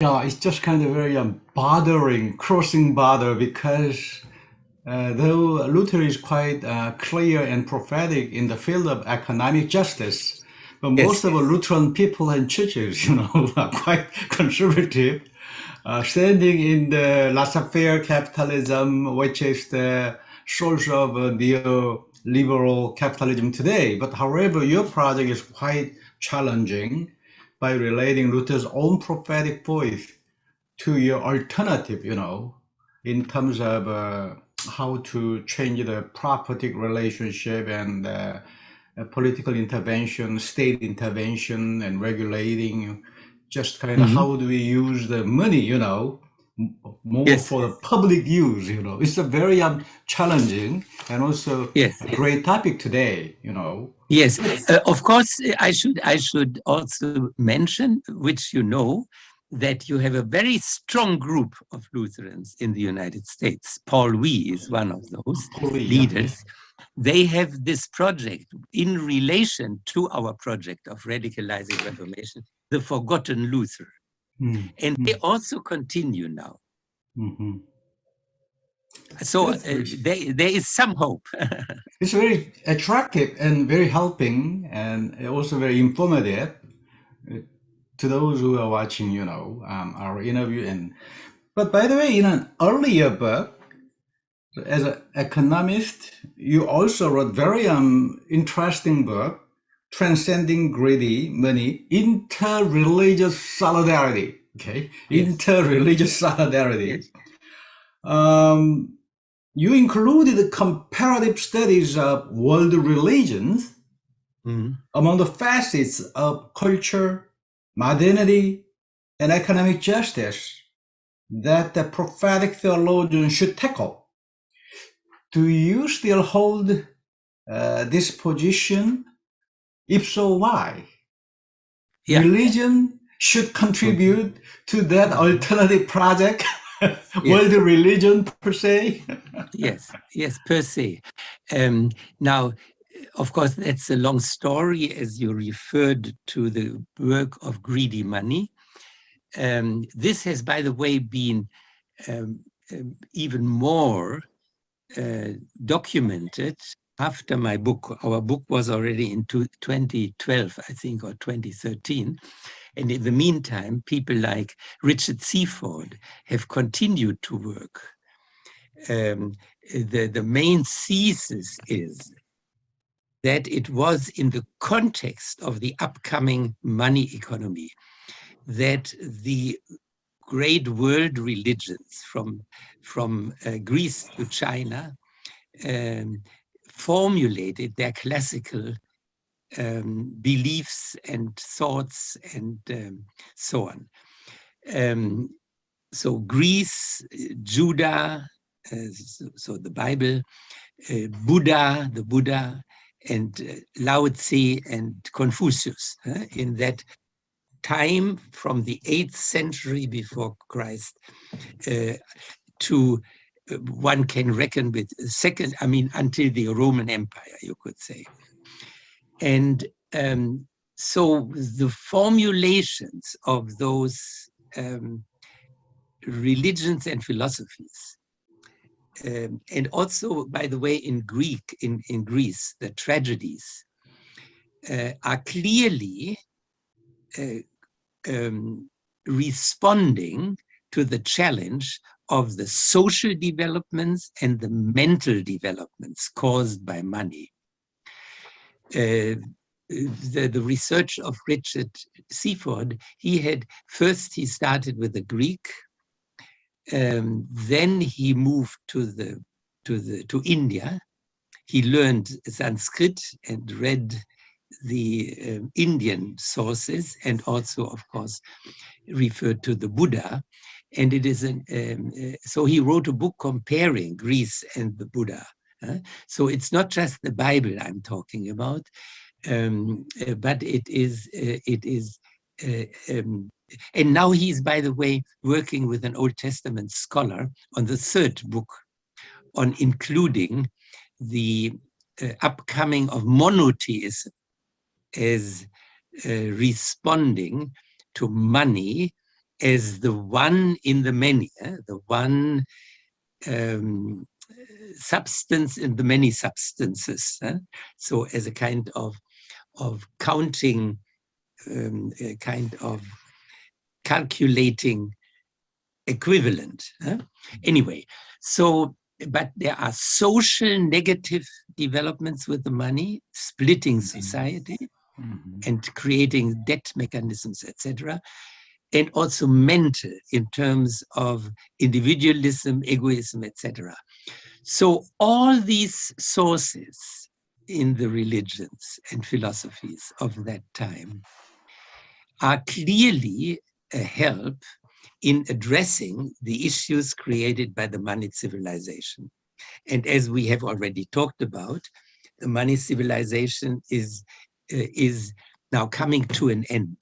Yeah, it's just kind of very bothering, crossing border because though Luther is quite clear and prophetic in the field of economic justice, but most Yes, of the Lutheran people and churches, are quite conservative, standing in the laissez-faire capitalism, which is the source of neoliberal capitalism today. But however, your project is quite challenging by relating Luther's own prophetic voice to your alternative, in terms of how to change the property relationship and political intervention, state intervention, and regulating. Just kind of mhm, how do we use the money, more yes, for the public use, It's a very challenging and also yes, a great topic today. yes. Of course, I should also mention, which you know, that you have a very strong group of Lutherans in the United States. Paul Wee is one of those Fully, yeah. leaders. They have this project in relation to our project of radicalizing Reformation, the Forgotten Luther. Mm, And they mm, also continue now. mhm. So That's very, there is some hope. it's very attractive and very helping and also very informative to those who are watching, our interview. And but by the way, in an earlier book, as an economist, you also wrote very interesting book, Transcending Greedy Money, Interreligious Solidarity. Okay, Yes, interreligious solidarity. yes. Um, you included comparative studies of world religions Mhm. among the facets of culture, modernity, and economic justice that the prophetic theologian should tackle. Do you still hold this position? If so, why? Yeah. Religion should Mhm. contribute to that Mhm. alternative project, world Yes, religion per se. yes, yes, per se. Now, of course, that's a long story as you referred to the work of greedy money. This has, by the way, been um, even more documented after my book. Our book was already in 2012, I think, or 2013. And in the meantime, people like Richard Seaford have continued to work. The main thesis is that it was in the context of the upcoming money economy that the great world religions from Greece to China um, formulated their classical beliefs and thoughts and so on. Um, so Greece, Judah, so the Bible, the Buddha, and Lao Tse and Confucius in that time from the 8th century before Christ uh, to one can reckon with second, I mean, until the Roman Empire, you could say. And so the formulations of those um, religions and philosophies, and also, by the way, in Greece, the tragedies are clearly uh, um, responding to the challenge of the social developments and the mental developments caused by money. The research of Richard Seaford, he started with the Greek, then he moved to India. He learned Sanskrit and read the Indian sources, and also, of course, referred to the Buddha. And it is so he wrote a book comparing Greece and the Buddha. So it's not just the Bible I'm talking about, but it is. Uh, um, and now he's, by the way, working with an Old Testament scholar on the third book on including the upcoming of monotheism as responding to money as the one in the many, the one substance in the many substances. So as a kind of counting, a kind of calculating equivalent. Anyway, so, but there are social negative developments with the money, splitting society and creating debt mechanisms, etc. And also mental in terms of individualism, egoism, etc. So all these sources in the religions and philosophies of that time are clearly a help in addressing the issues created by the moneyed civilization. And as we have already talked about, the moneyed civilization is now coming to an end.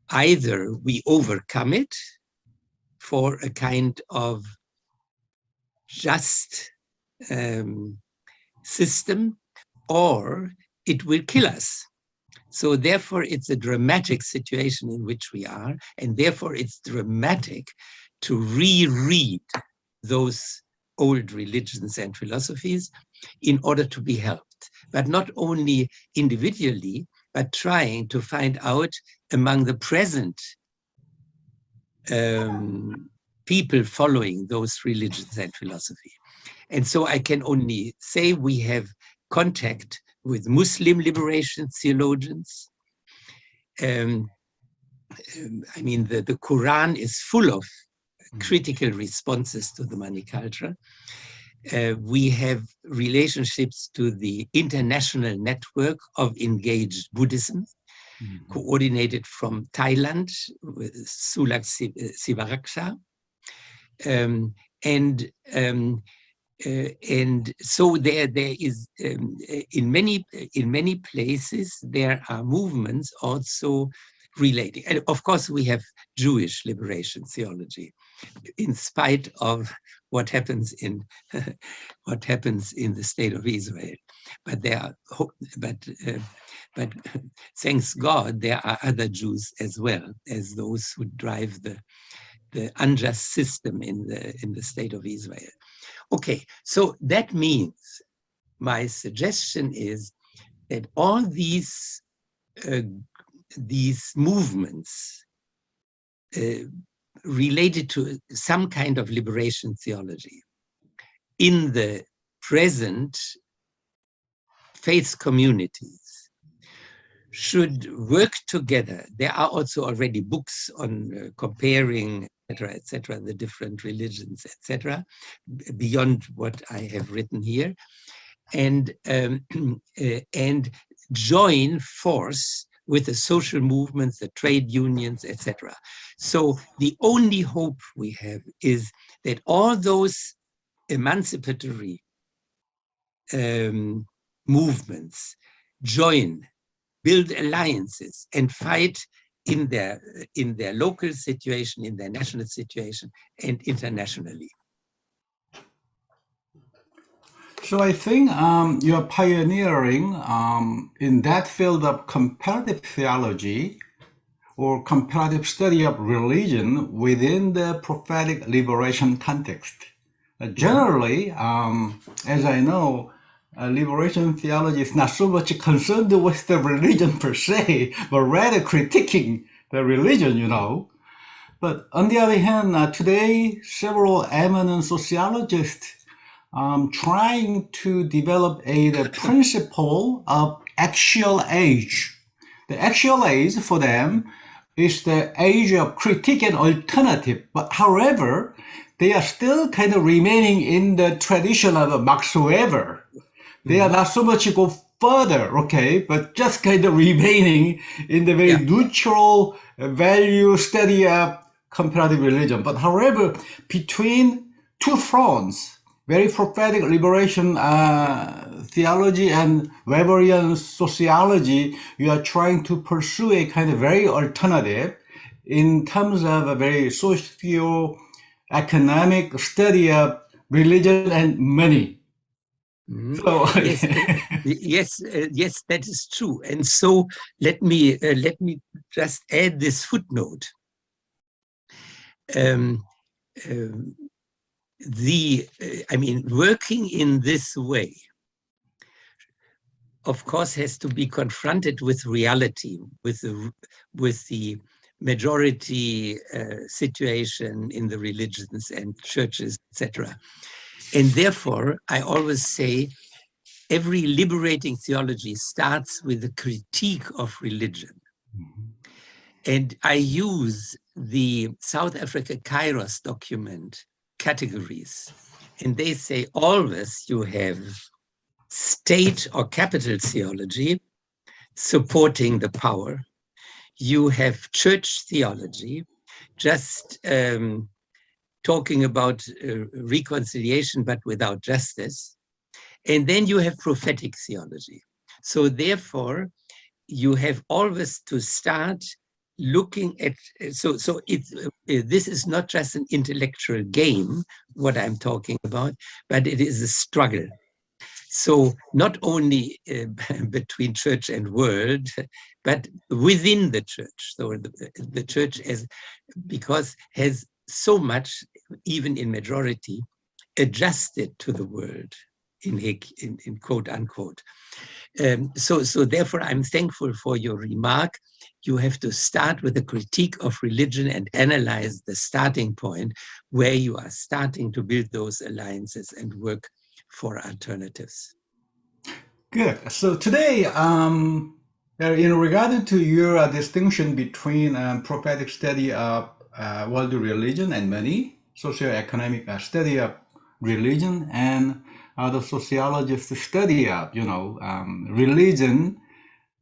Either we overcome it for a kind of just system, or it will kill us. So therefore, it's a dramatic situation in which we are, and therefore it's dramatic to reread those old religions and philosophies in order to be helped, but not only individually, but trying to find out among the present people following those religions and philosophy. And so I can only say we have contact with Muslim liberation theologians. I mean, the Quran is full of critical responses to the money culture. We have relationships to the international network of engaged Buddhism, coordinated from Thailand with Sulak Sivaraksha. And so there is in many places there are movements also relating, and of course we have Jewish liberation theology, in spite of what happens in the state of Israel. But but thanks God there are other Jews as well as those who drive the unjust system in the state of Israel. Okay, so that means my suggestion is that all these movements related to some kind of liberation theology in the present faith communities should work together. There are also already books on comparing, etc., the different religions, etc., beyond what I have written here, and join force with the social movements, the trade unions, etc. So the only hope we have is that all those emancipatory movements join, build alliances, and fight in their local situation, in their national situation, and internationally. So I think you're pioneering in that field of comparative theology or comparative study of religion within the prophetic liberation context. Generally, as I know, liberation theology is not so much concerned with the religion per se, but rather critiquing the religion, you know. But on the other hand, today, several eminent sociologists trying to develop the principle of actual age. The actual age for them is the age of critique and alternative. But however, they are still kind of remaining in the tradition of Max Weber. They are not so much go further, okay, but just kind of remaining in the very neutral value study of comparative religion. But however, between two fronts, very prophetic liberation theology and Weberian sociology, you are trying to pursue a kind of very alternative in terms of a very socio-economic study of religion and money. So, yes, that is true. And so let me just add this footnote. um, working in this way, of course, has to be confronted with reality, with the majority situation in the religions and churches, etc. And therefore, I always say, every liberating theology starts with a critique of religion. Mm-hmm. And I use the South Africa Kairos document categories. And they say always you have state or capital theology supporting the power. You have church theology, just talking about reconciliation, but without justice. And then you have prophetic theology. So therefore, you have always to start looking at, this is not just an intellectual game, what I'm talking about, but it is a struggle. So not only between church and world, but within the church. So the church has so much, even in majority, adjusted to the world, in quote unquote. So therefore, I'm thankful for your remark. You have to start with a critique of religion and analyze the starting point where you are starting to build those alliances and work for alternatives. Good. So today, in regard to your distinction between prophetic study of world religion and money, socioeconomic study of religion, and the sociologist study of, religion,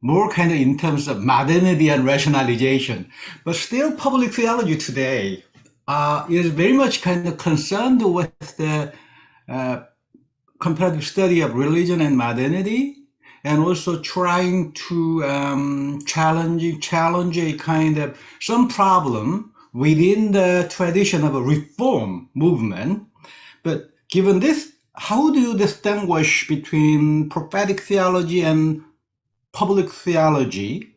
more kind of in terms of modernity and rationalization. But still, public theology today is very much kind of concerned with the comparative study of religion and modernity, and also trying to challenge a kind of some problem within the tradition of a reform movement. But given this, how do you distinguish between prophetic theology and public theology?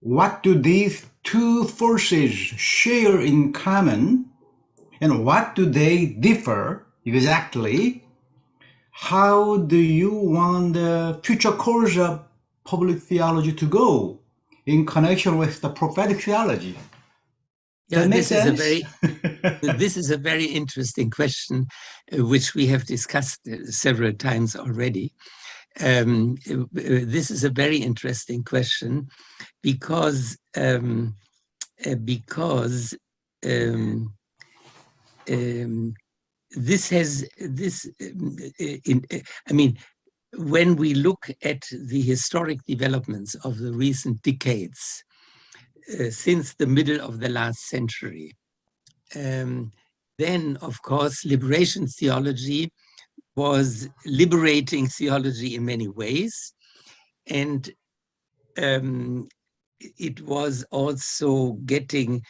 What do these two forces share in common, and what do they differ exactly? How do you want the future course of public theology to go in connection with the prophetic theology? Yeah, That makes sense? This is a very interesting question, which we have discussed several times already. This is a very interesting question because when we look at the historic developments of the recent decades, since the middle of the last century, then, of course, liberation theology was liberating theology in many ways. And it was also becoming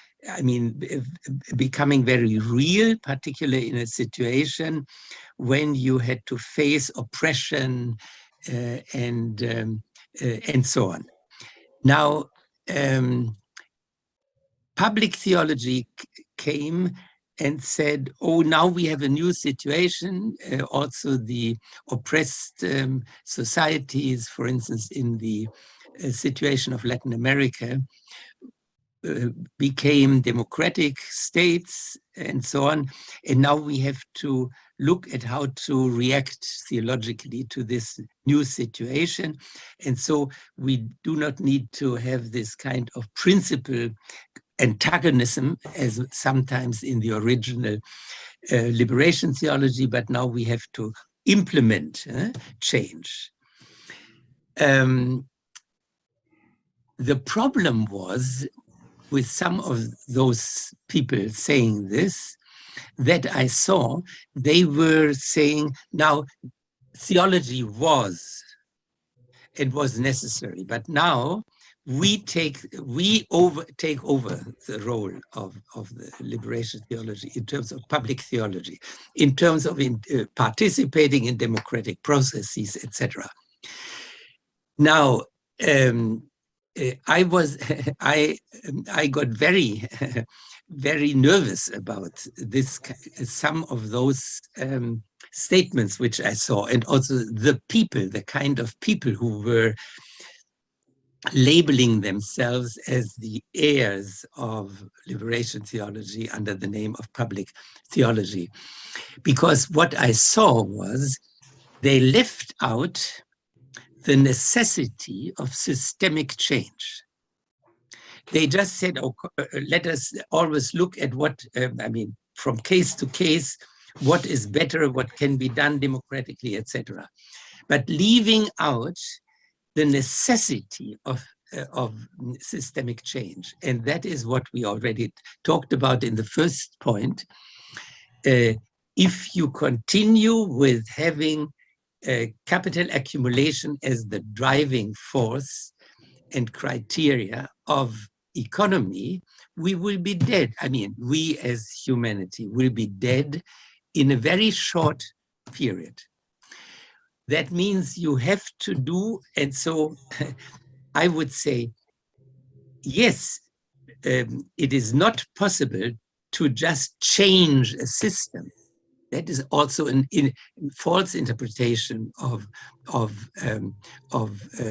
very real, particularly in a situation when you had to face oppression and so on. Now, public theology came and said, oh, now we have a new situation. Also the oppressed societies, for instance, in the situation of Latin America, became democratic states and so on. And now we have to look at how to react theologically to this new situation. And so we do not need to have this kind of principle antagonism as sometimes in the original liberation theology, but now we have to implement change. The problem was with some of those people saying this, that I saw, they were saying, now theology was necessary, but now we take over the role of the liberation theology in terms of public theology, in terms of participating in democratic processes, etc. Now, I was I got very very nervous about this, some of those statements which I saw, and also the people, the kind of people who were labeling themselves as the heirs of liberation theology under the name of public theology. Because what I saw was they left out the necessity of systemic change. They just said, oh, let us always look at what, I mean, from case to case, what is better, what can be done democratically, etc. But leaving out the necessity of systemic change. And that is what we already talked about in the first point. If you continue with having capital accumulation as the driving force and criteria of economy, we will be dead. I mean, we as humanity will be dead in a very short period. That means you have to do, and so I would say, yes, it is not possible to just change a system. That is also a false interpretation of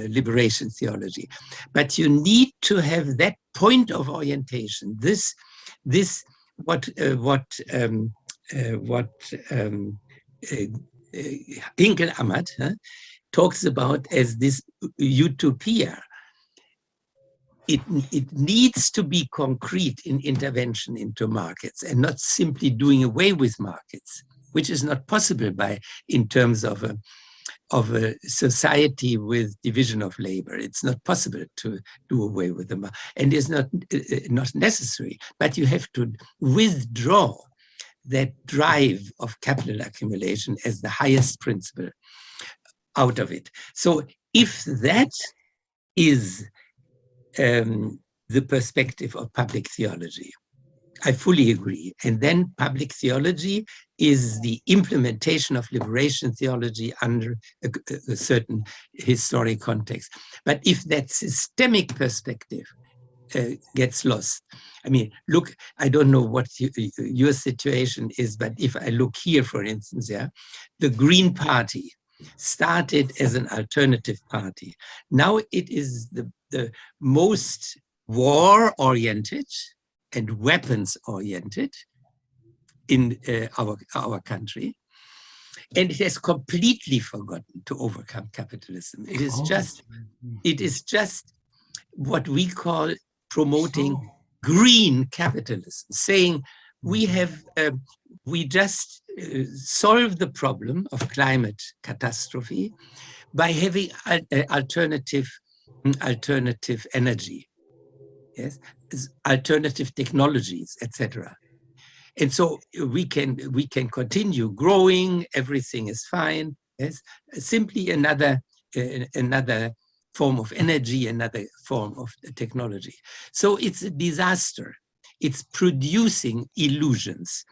liberation theology. But you need to have that point of orientation. What Hinkel Ahmad talks about as this utopia. It needs to be concrete in intervention into markets and not simply doing away with markets, which is not possible in terms of a society with division of labor. It's not possible to do away with them, and it's not necessary. But you have to withdraw that drive of capital accumulation as the highest principle out of it. So if that is the perspective of public theology, I fully agree. And then public theology is the implementation of liberation theology under a certain historic context. But if that systemic perspective gets lost, I mean, look, I don't know what your situation is, but if I look here, for instance, the Green Party started as an alternative party. Now it is the most war-oriented and weapons-oriented in our country. And it has completely forgotten to overcome capitalism. It is just what we call promoting green capitalism, saying we just solve the problem of climate catastrophe by having alternative energy, yes, alternative technologies, etc. And so we can continue growing. Everything is fine. Yes, simply another form of energy, another form of technology. So it's a disaster. It's producing illusions.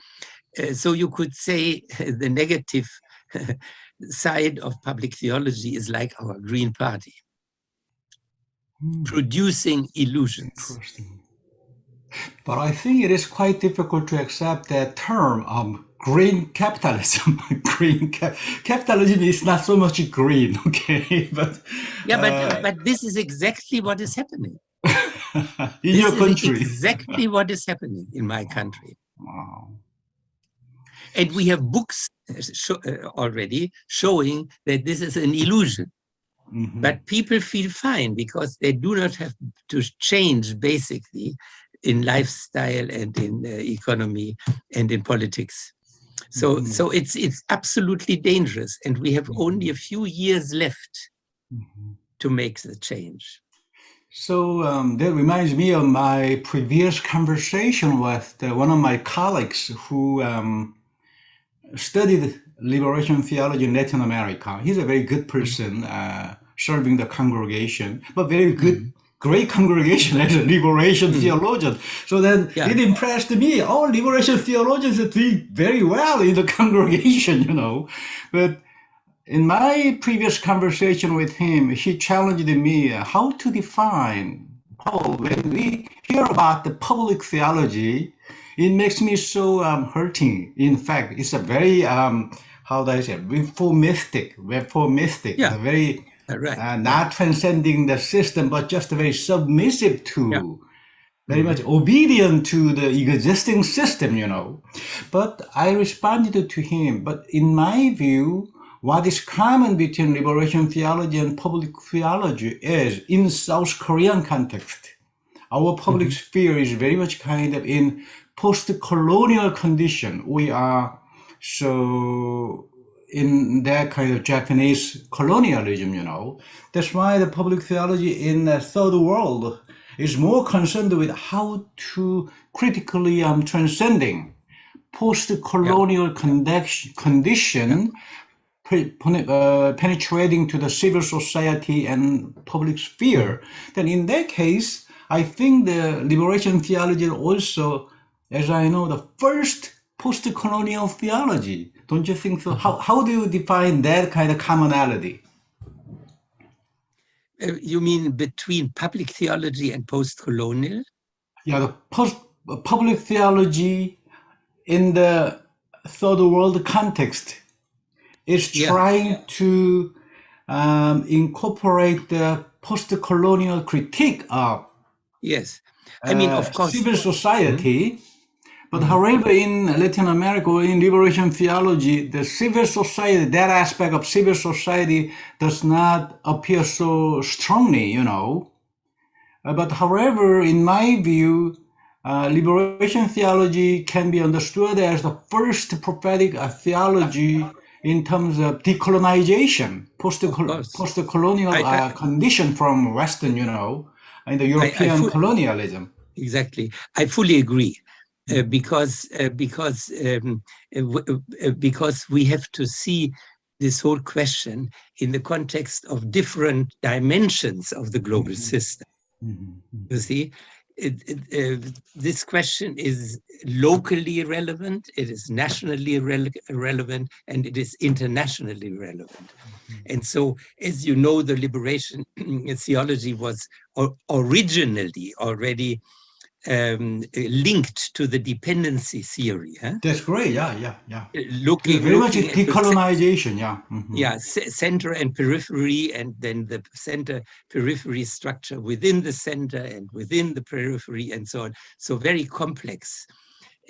So you could say the negative side of public theology is like our Green Party, producing illusions. Interesting. But I think it is quite difficult to accept that term, green capitalism. Capitalism is not so much green, okay? But but this is exactly what is happening. in your country. Exactly what is happening in my country. Wow. And we have books already showing that this is an illusion. Mm-hmm. But people feel fine because they do not have to change basically in lifestyle and in economy and in politics. So, mm-hmm. So it's absolutely dangerous, and we have only a few years left to make the change. So that reminds me of my previous conversation with one of my colleagues who studied liberation theology in Latin America. He's a very good person, serving the congregation, but very good, great congregation as a liberation theologian. So then it impressed me. All liberation theologians are doing very well in the congregation, you know. But in my previous conversation with him, he challenged me how to define, Paul, when we hear about the public theology, it makes me so hurting. In fact, it's a very, how do I say, reformistic, Yeah, very right. not transcending the system, but just very submissive Yeah. to, very much obedient to the existing system, you know. But I responded to him, but in my view, what is common between liberation theology and public theology is in South Korean context. Our public sphere is very much kind of in post-colonial condition. We are so in that kind of Japanese colonialism, you know. That's why the public theology in the third world is more concerned with how to critically transcending Yeah. post-colonial condition penetrating to the civil society and public sphere, then in that case, I think the liberation theology is also, as I know, the first post-colonial theology. Don't you think so? How do you define that kind of commonality? You mean between public theology and post-colonial? Yeah, the public theology in the third world context is Yeah. trying to incorporate the post-colonial critique of Yes. I mean, of course. civil Mhm, society. But mhm. however, in Latin America, in liberation theology, the civil society, that aspect of civil society does not appear so strongly, you know. But however, in my view, liberation theology can be understood as the first prophetic theology in terms of decolonization, Of course. post-colonial I, condition from Western, you know, and the I European colonialism. exactly. I fully agree. Because we have to see this whole question in the context of different dimensions of the global system. You see, this question is locally relevant, it is nationally relevant, and it is internationally relevant. And so, as you know, the liberation theology was originally already linked to the dependency theory. That's great. Yeah, yeah, yeah. It was very much a Looking at the decolonization. Yeah. Hmm. center and periphery, and then the center periphery structure within the center and within the periphery, and so on. So very complex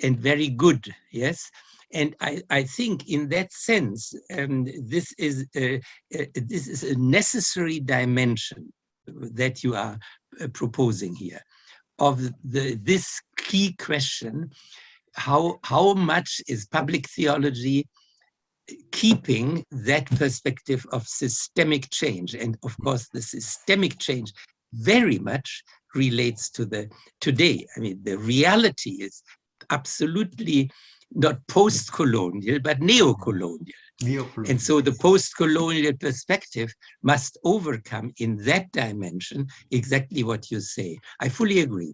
and very good. Yes. And I think in that sense, this is a necessary dimension that you are proposing here of this key question: how much is public theology keeping that perspective of systemic change? And of course, the systemic change very much relates to the today. I mean, the reality is absolutely not post-colonial, but neo-colonial. And so the post-colonial perspective must overcome in that dimension exactly what you say. I fully agree.